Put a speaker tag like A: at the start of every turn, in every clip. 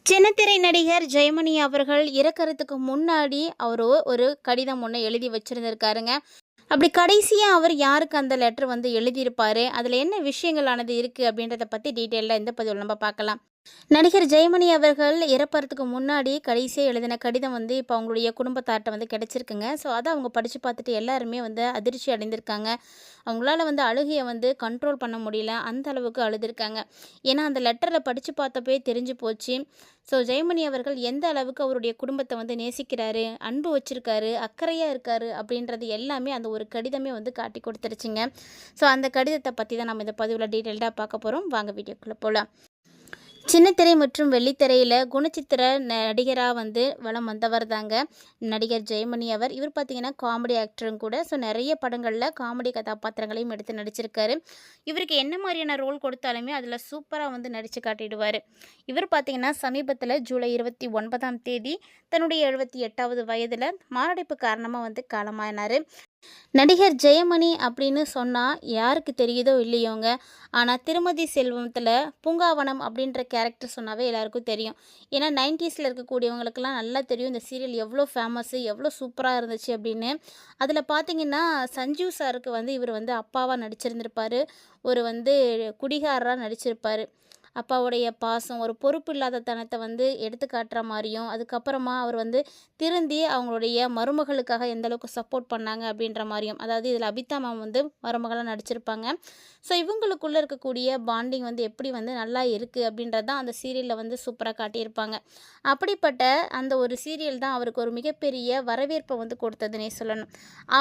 A: சின்னத்திரை நடிகர் ஜெயமணி அவர்கள் இறக்கறதுக்கு முன்னாடி அவர் ஒரு கடிதம் ஒன்று எழுதி வச்சிருந்திருக்காருங்க. அப்படி கடைசியா அவர் யாருக்கு அந்த லெட்டர் வந்து எழுதியிருப்பாரு, அதில் என்ன விஷயங்களானது இருக்குது அப்படின்றத பற்றி டீட்டெயிலாக இந்த பதிவில் நம்ம பார்க்கலாம். நடிகர் ஜெயமணி அவர்கள் இறப்பறதுக்கு முன்னாடி கடைசியாக எழுதின கடிதம் வந்து இப்போ அவங்களுடைய குடும்பத்தார்ட்ட வந்து கிடச்சிருக்குங்க. ஸோ அதை அவங்க படித்து பார்த்துட்டு எல்லாருமே வந்து அதிர்ச்சி அடைந்திருக்காங்க. அவங்களால வந்து அழுகையை வந்து கண்ட்ரோல் பண்ண முடியல, அந்த அளவுக்கு அழுதுருக்காங்க. ஏன்னா அந்த லெட்டரில் படித்து பார்த்தப்பே தெரிஞ்சு போச்சு. ஸோ ஜெயமணி அவர்கள் எந்த அளவுக்கு அவருடைய குடும்பத்தை வந்து நேசிக்கிறாரு, அன்பு வச்சுருக்காரு, அக்கறையாக இருக்காரு அப்படின்றது எல்லாமே அந்த ஒரு கடிதமே வந்து காட்டி கொடுத்துருச்சுங்க. ஸோ அந்த கடிதத்தை பற்றி தான் நம்ம இந்த பதிவில் டீட்டெயில்டாக பார்க்க போகிறோம். வாங்க வீடியோக்குள்ளே போகலாம். சின்னத்திரை மற்றும் வெள்ளித்திரையில் குணச்சித்திர நடிகராக வந்து வலம் வந்தவர் தாங்க நடிகர் ஜெயமணி அவர். இவர் பார்த்திங்கன்னா காமெடி ஆக்டரும் கூட. ஸோ நிறைய படங்களில் காமெடி கதாபாத்திரங்களையும் எடுத்து நடிச்சிருக்காரு. இவருக்கு என்ன மாதிரியான ரோல் கொடுத்தாலுமே அதில் சூப்பராக வந்து நடித்து காட்டிடுவார். இவர் பார்த்திங்கன்னா சமீபத்தில் ஜூலை 29ஆம் தேதி தன்னுடைய 78வது வயதில் மாரடைப்பு காரணமாக வந்து காலமானார். நடிகர் ஜெயமணி அப்படின்னு சொன்னால் யாருக்கு தெரியுதோ இல்லையோங்க, ஆனால் திருமதி செல்வத்தில் பூங்காவனம் அப்படின்ற கேரக்டர் சொன்னாவே எல்லாருக்கும் தெரியும். ஏன்னா 90ஸில் இருக்கக்கூடியவங்களுக்கெல்லாம் நல்லா தெரியும் இந்த சீரியல் எவ்வளோ ஃபேமஸ்ஸு, எவ்வளோ சூப்பராக இருந்துச்சு அப்படின்னு. அதில் பார்த்தீங்கன்னா சஞ்சீவ் சாருக்கு வந்து இவர் வந்து அப்பாவாக நடிச்சிருந்திருப்பார். ஒரு வந்து குடிகாரராக நடிச்சிருப்பார். அப்பாவுடைய பாசம், ஒரு பொறுப்பு இல்லாத தனத்தை வந்து எடுத்து காட்டுற மாதிரியும், அதுக்கப்புறமா அவர் வந்து திருந்தி அவங்களுடைய மருமகளுக்காக எந்த அளவுக்கு சப்போர்ட் பண்ணாங்க அப்படின்ற மாதிரியும், அதாவது இதில் அபிதா மேம் வந்து மருமகளாக நடிச்சிருப்பாங்க. ஸோ இவங்களுக்குள்ளே இருக்கக்கூடிய பாண்டிங் வந்து எப்படி வந்து நல்லா இருக்குது அப்படின்றது தான் அந்த சீரியலில் வந்து சூப்பராக காட்டியிருப்பாங்க. அப்படிப்பட்ட அந்த ஒரு சீரியல் தான் அவருக்கு ஒரு மிகப்பெரிய வரவேற்பை வந்து கொடுத்ததுன்னே சொல்லணும்.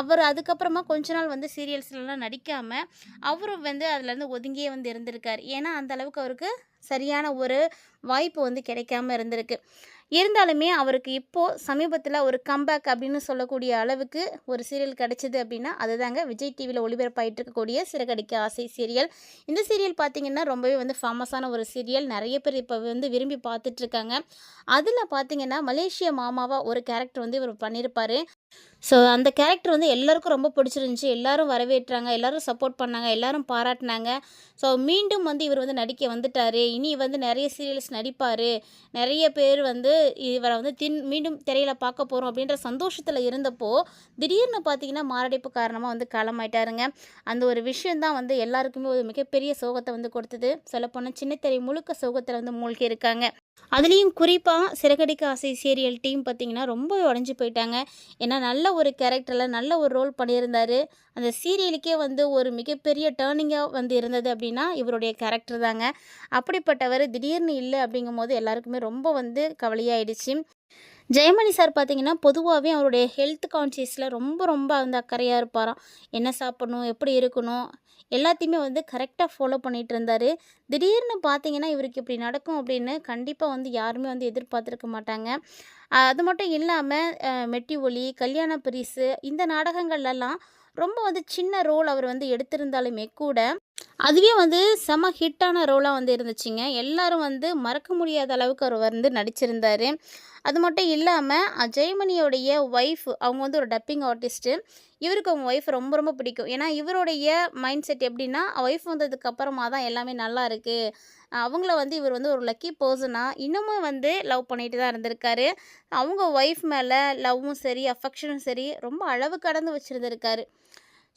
A: அவர் அதுக்கப்புறமா கொஞ்ச நாள் வந்து சீரியல்ஸ்லாம் நடிக்காமல் அவரும் வந்து அதுலேருந்து ஒதுங்கியே வந்து இருந்திருக்கார். ஏன்னா அந்த அளவுக்கு அவருக்கு சரியான ஒரு வாய்ப்பு வந்து கிடைக்காம இருந்திருக்கு. இருந்தாலுமே அவருக்கு இப்போது சமீபத்தில் ஒரு கம்பேக் அப்படின்னு சொல்லக்கூடிய அளவுக்கு ஒரு சீரியல் கிடச்சிது அப்படின்னா அதுதாங்க விஜய் டிவியில் ஒளிபரப்பாயிட்டு இருக்கக்கூடிய சிறகடிக்க ஆசை சீரியல். இந்த சீரியல் பார்த்திங்கன்னா ரொம்பவே வந்து ஃபேமஸான ஒரு சீரியல். நிறைய பேர் இப்போ வந்து விரும்பி பார்த்துட்ருக்காங்க. அதில் பார்த்திங்கன்னா மலேசிய மாமாவாக ஒரு கேரக்டர் வந்து இவர் பண்ணியிருப்பார். ஸோ அந்த கேரக்டர் வந்து எல்லாருக்கும் ரொம்ப பிடிச்சிருந்துச்சி. எல்லோரும் வரவேற்றாங்க, எல்லோரும் சப்போர்ட் பண்ணாங்க, எல்லோரும் பாராட்டினாங்க. ஸோ மீண்டும் வந்து இவர் வந்து நடிக்க வந்துட்டார். இனி வந்து நிறைய சீரியல்ஸ் நடிப்பார். நிறைய பேர் வந்து இவரை வந்து மீண்டும் திரையில் பார்க்க போகிறோம் அப்படின்ற சந்தோஷத்தில் இருந்தப்போ திடீர்னு பார்த்திங்கன்னா மாரடைப்பு காரணமாக வந்து காலமாயிட்டாருங்க. அந்த ஒரு விஷயந்தான் வந்து எல்லாருக்குமே ஒரு மிகப்பெரிய சோகத்தை வந்து கொடுத்தது. சொல்லப்போனால் சின்னத்திரை முழுக்க சோகத்தில் வந்து மூழ்கி இருக்காங்க. அதுலேயும் குறிப்பாக சிறகடிக்க ஆசை சீரியல் டீம் பார்த்திங்கன்னா ரொம்ப உடஞ்சி போயிட்டாங்க. ஏன்னா நல்ல ஒரு கேரக்டரில் நல்ல ஒரு ரோல் பண்ணியிருந்தார். அந்த சீரியலுக்கே வந்து ஒரு மிகப்பெரிய டேர்னிங்காக வந்து இருந்தது அப்படின்னா இவருடைய கேரக்டர் தாங்க. அப்படிப்பட்டவர் திடீர்னு இல்லை அப்படிங்கும்போது எல்லாருக்குமே ரொம்ப வந்து கவலையாயிடுச்சு. ஜெயமணி சார் பார்த்திங்கன்னா பொதுவாகவே அவருடைய ஹெல்த் கான்ஷியஸில் ரொம்ப ரொம்ப வந்து அக்கறையாக இருப்பாராம். என்ன சாப்பிடணும், எப்படி இருக்கணும், எல்லாத்தையுமே வந்து கரெக்டாக ஃபாலோ பண்ணிகிட்டு இருந்தார். திடீர்னு பார்த்திங்கன்னா இவருக்கு இப்படி நடக்கும் அப்படின்னு கண்டிப்பாக வந்து யாருமே வந்து எதிர்பார்த்துருக்க மாட்டாங்க. அது மட்டும் இல்லாமல் மெட்டி ஒலி, கல்யாண பரிசு இந்த நாடகங்கள்லாம் ரொம்ப வந்து சின்ன ரோல் அவர் வந்து எடுத்திருந்தாலுமே கூட அதுவே வந்து செம ஹிட்டான ரோலாக வந்து இருந்துச்சுங்க. எல்லாரும் வந்து மறக்க முடியாத அளவுக்கு அவர் வந்து நடிச்சிருந்தார். அது மட்டும் இல்லாமல் ஜெயமணியோடைய ஒய்ஃப் அவங்க வந்து ஒரு டப்பிங் ஆர்டிஸ்ட்டு. இவருக்கு அவங்க ஒய்ஃப் ரொம்ப ரொம்ப பிடிக்கும். ஏன்னா இவருடைய மைண்ட் செட் எப்படின்னா ஒய்ஃப் வந்ததுக்கு அப்புறமா தான் எல்லாமே நல்லா இருக்குது. அவங்கள வந்து இவர் வந்து ஒரு லக்கி பர்சனாக இன்னமும் வந்து லவ் பண்ணிட்டு தான் இருந்திருக்காரு. அவங்க ஒய்ஃப் மேலே லவ்வும் சரி, அஃபெக்ஷனும் சரி ரொம்ப அளவு கடந்து வச்சுருந்துருக்காரு.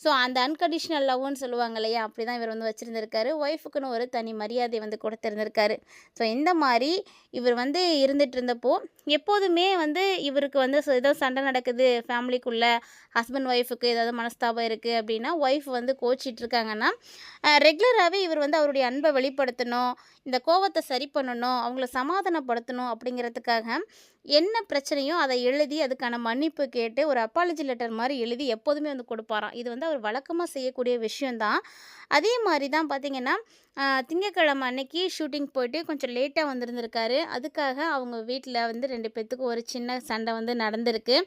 A: ஸோ அந்த அன்கண்டிஷனல் லவ்னு சொல்லுவாங்க இல்லையா, அப்படி தான் இவர் வந்து வச்சுருந்துருக்காரு. ஒய்ஃபுக்குன்னு ஒரு தனி மரியாதை வந்து கொடுத்துருந்துருக்காரு. ஸோ இந்த மாதிரி இவர் வந்து இருந்துகிட்டு இருந்தப்போ எப்போதுமே வந்து இவருக்கு வந்து ஏதோ சண்டை நடக்குது ஃபேமிலிக்குள்ளே, ஹஸ்பண்ட் ஒய்ஃபுக்கு ஏதாவது மனஸ்தாபம் இருக்குது அப்படின்னா ஒய்ஃப் வந்து கோச்சிட்ருக்காங்கன்னா ரெகுலராகவே இவர் வந்து அவருடைய அன்பை வெளிப்படுத்தணும், இந்த கோவத்தை சரி பண்ணணும், அவங்கள சமாதானப்படுத்தணும் அப்படிங்கிறதுக்காக என்ன பிரச்சனையோ அதை எழுதி அதுக்கான மன்னிப்பு கேட்டு ஒரு அப்பாலஜி லெட்டர் மாதிரி எழுதி எப்போதுமே வந்து கொடுப்பாராம். இது வந்து அவர் வழக்கமாக செய்யக்கூடிய விஷயந்தான். அதே மாதிரி தான் பார்த்திங்கன்னா திங்கட்கிழமை அன்னைக்கு ஷூட்டிங் போயிட்டு கொஞ்சம் லேட்டாக வந்திருந்திருக்காரு. அதுக்காக அவங்க வீட்டில் வந்து 2 பேத்துக்கும் ஒரு சின்ன சண்டை வந்து நடந்திருக்கு.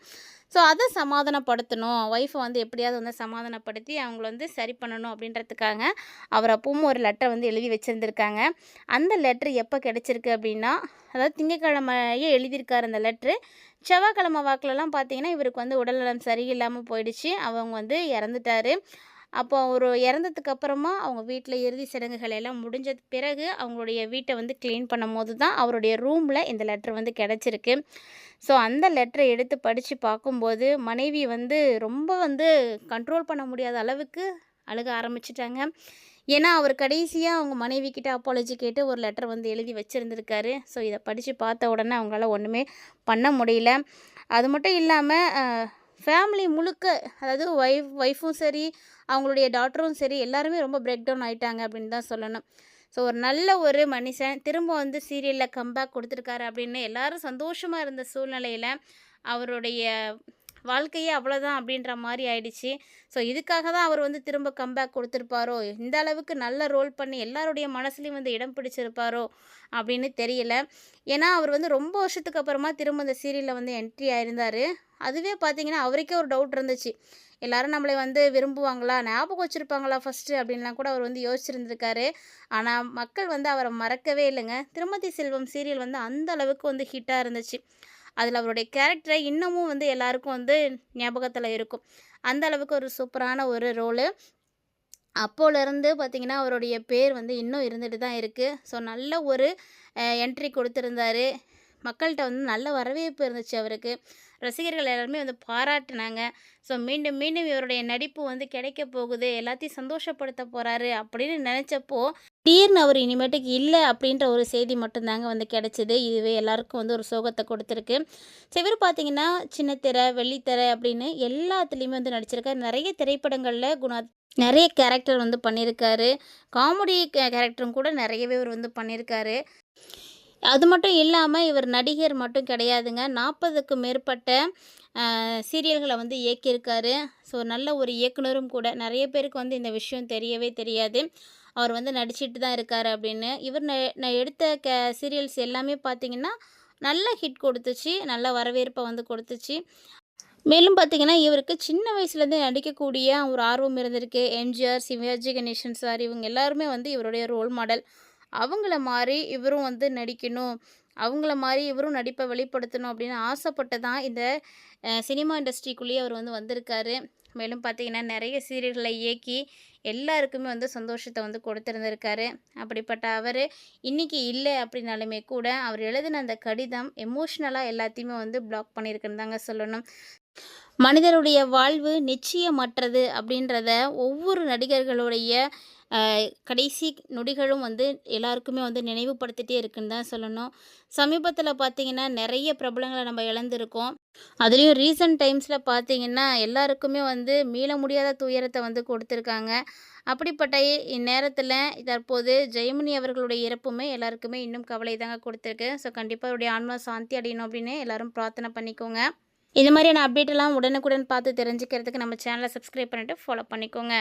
A: ஸோ அதை சமாதானப்படுத்தணும், ஒய்ஃபை வந்து எப்படியாவது வந்து சமாதானப்படுத்தி அவங்கள வந்து சரி பண்ணணும் அப்படின்றதுக்காக அவர் அப்பவும் ஒரு லெட்டர் வந்து எழுதி வச்சுருந்துருக்காங்க. அந்த லெட்ரு எப்போ கிடச்சிருக்கு அப்படின்னா, அதாவது திங்கட்கிழமையே எழுதியிருக்காரு அந்த லெட்ரு. செவ்வாய்க்கிழமை வாக்கிலலாம் பார்த்திங்கன்னா இவருக்கு வந்து உடல்நலம் சரியில்லாமல் போயிடுச்சு. அவங்க வந்து இறந்துட்டார். அப்போ அவரு இறந்ததுக்கு அப்புறமா அவங்க வீட்ல இறுதி சடங்குகள் எல்லாம் முடிஞ்ச பிறகு அவங்களுடைய வீட்டை வந்து க்ளீன் பண்ணும்போது தான் அவருடைய ரூமில் இந்த லெட்டர் வந்து கிடச்சிருக்கு. ஸோ அந்த லெட்டரை எடுத்து படித்து பார்க்கும்போது மனைவி வந்து ரொம்ப வந்து கண்ட்ரோல் பண்ண முடியாத அளவுக்கு அழுக ஆரம்பிச்சிட்டாங்க. ஏன்னா அவர் கடைசியாக அவங்க மனைவி கிட்ட அப்பாலஜி கேட்டு ஒரு லெட்டர் வந்து எழுதி வச்சுருந்துருக்காரு. ஸோ இதை படித்து பார்த்த உடனே அவங்களால ஒன்றுமே பண்ண முடியல. அது மட்டும் இல்லாமல் ஃபேமிலி முழுக்க, அதாவது ஒய்ஃபும் சரி, அவங்களுடைய டாட்டரும் சரி, எல்லாருமே ரொம்ப பிரேக் டவுன் ஆயிட்டாங்க அப்படின்னு தான் சொல்லணும். ஸோ ஒரு நல்ல ஒரு மனுஷன் திரும்ப வந்து சீரியலில் கம்பேக் கொடுத்துருக்காரு அப்படின்னு எல்லாரும் சந்தோஷமாக இருந்த சூழ்நிலையில் அவருடைய வாழ்க்கையே அவ்வளோதான் அப்படின்ற மாதிரி ஆயிடுச்சு. ஸோ இதுக்காக தான் அவர் வந்து திரும்ப கம்பேக் கொடுத்துருப்பாரோ, இந்த அளவுக்கு நல்ல ரோல் பண்ணி எல்லாருடைய மனசுலையும் வந்து இடம் பிடிச்சிருப்பாரோ அப்படின்னு தெரியல. ஏன்னா அவர் வந்து ரொம்ப வருஷத்துக்கு அப்புறமா திரும்ப இந்த சீரியலில் வந்து என்ட்ரி ஆயிருந்தார். அதுவே பார்த்தீங்கன்னா அவருக்கே ஒரு டவுட் இருந்துச்சு. எல்லாரும் நம்மளை வந்து விரும்புவாங்களா, ஞாபகம் வச்சுருப்பாங்களா ஃபஸ்ட்டு அப்படின்லாம் கூட அவர் வந்து யோசிச்சிருந்துருக்காரு. ஆனால் மக்கள் வந்து அவரை மறக்கவே இல்லைங்க. திருமதி செல்வம் சீரியல் வந்து அந்த அளவுக்கு வந்து ஹிட்டாக இருந்துச்சு. அதில் அவருடைய கேரக்டரை இன்னமும் வந்து எல்லாருக்கும் வந்து ஞாபகத்தில் இருக்கும். அந்த அளவுக்கு ஒரு சூப்பரான ஒரு ரோலு. அப்போலேருந்து பார்த்திங்கன்னா அவருடைய பேர் வந்து இன்னும் இருந்துட்டு தான் இருக்குது. ஸோ நல்ல ஒரு என்ட்ரி கொடுத்துருந்தாரு. மக்கள்கிட்ட வந்து நல்ல வரவேற்பு இருந்துச்சு அவருக்கு. ரசிகர்கள் எல்லாருமே வந்து பாராட்டுனாங்க. ஸோ மீண்டும் மீண்டும் இவருடைய நடிப்பு வந்து கிடைக்க போகுது, எல்லாத்தையும் சந்தோஷப்படுத்த போகிறாரு அப்படின்னு நினச்சப்போ, திடீர்னு அவர் இனிமேட்டுக்கு இல்லை அப்படின்ற ஒரு செய்தி மட்டும்தாங்க வந்து கிடச்சிது. இதுவே எல்லாருக்கும் வந்து ஒரு சோகத்தை கொடுத்துருக்கு. ஸோ இவர் பார்த்தீங்கன்னா சின்னத்திரை, வெள்ளித்திரை அப்படின்னு எல்லாத்துலேயுமே வந்து நடிச்சிருக்காரு. நிறைய திரைப்படங்களில் நிறைய கேரக்டர் வந்து பண்ணியிருக்காரு. காமெடி கேரக்டரும் கூட நிறையவே இவர் வந்து பண்ணியிருக்காரு. அது மட்டும் இல்லாமல் இவர் நடிகர் மட்டும் கிடையாதுங்க. 40க்கும் மேற்பட்ட சீரியல்களை வந்து இயக்கியிருக்காரு. ஸோ நல்ல ஒரு இயக்குனரும் கூட. நிறைய பேருக்கு வந்து இந்த விஷயம் தெரியவே தெரியாது. அவர் வந்து நடிச்சிட்டு தான் இருக்கார் அப்படின்னு. இவர் நான் எடுத்த சீரியல்ஸ் எல்லாமே பார்த்திங்கன்னா நல்ல ஹிட் கொடுத்துச்சு. நல்ல வரவேற்பை வந்து கொடுத்துச்சு. மேலும் பார்த்திங்கன்னா இவருக்கு சின்ன வயசுலேருந்தே நடிக்கக்கூடிய ஒரு ஆர்வம் இருந்திருக்கு. எம்ஜிஆர், சிவாஜி கணேசன் சார் இவங்க எல்லாருமே வந்து இவருடைய ரோல் மாடல். அவங்கள மாரி இவரும் வந்து நடிக்கணும், அவங்கள மாரி இவரும் நடிப்பை வெளிப்படுத்தணும் அப்படின்னு ஆசைப்பட்டு தான் இந்த சினிமா இண்டஸ்ட்ரிக்குள்ளேயே அவர் வந்து வந்திருக்காரு. மேலும் பார்த்திங்கன்னா நிறைய சீரியல்களை இயக்கி எல்லாருக்குமே வந்து சந்தோஷத்தை வந்து கொடுத்துருந்துருக்காரு. அப்படிப்பட்ட அவர் இன்றைக்கி இல்லை அப்படின்னாலுமே கூட அவர் எழுதின அந்த கடிதம் எமோஷ்னலாக எல்லாத்தையுமே வந்து பிளாக் பண்ணியிருக்குன்னு தாங்க சொல்லணும். மனிதருடைய வாழ்வு நிச்சயமற்றது அப்படின்றத ஒவ்வொரு நடிகர்களுடைய கடைசி நொடிகளும் வந்து எல்லாருக்குமே வந்து நினைவுபடுத்திட்டே இருக்குன்னு தான் சொல்லணும். சமீபத்தில் பார்த்திங்கன்னா நிறைய பிரபலங்களை நம்ம இழந்திருக்கோம். அதுலேயும் ரீசன்ட் டைம்ஸில் பார்த்திங்கன்னா எல்லாருக்குமே வந்து மீள முடியாத துயரத்தை வந்து கொடுத்துருக்காங்க. அப்படிப்பட்ட இந்நேரத்தில் தற்போது ஜெயமணி அவர்களுடைய இறப்புமே எல்லாருக்குமே இன்னும் கவலை தாங்க கொடுத்துருக்கு. ஸோ கண்டிப்பாக அவருடைய ஆன்மா சாந்தி அடையணும் அப்படின்னு எல்லாரும் பிரார்த்தனை பண்ணிக்கோங்க. இது மாதிரியான அப்டேட் எல்லாம் உடனுக்குடன் பார்த்து தெரிஞ்சுக்கிறதுக்கு நம்ம சேனலை சப்ஸ்கிரைப் பண்ணிவிட்டு ஃபாலோ பண்ணிக்கோங்க.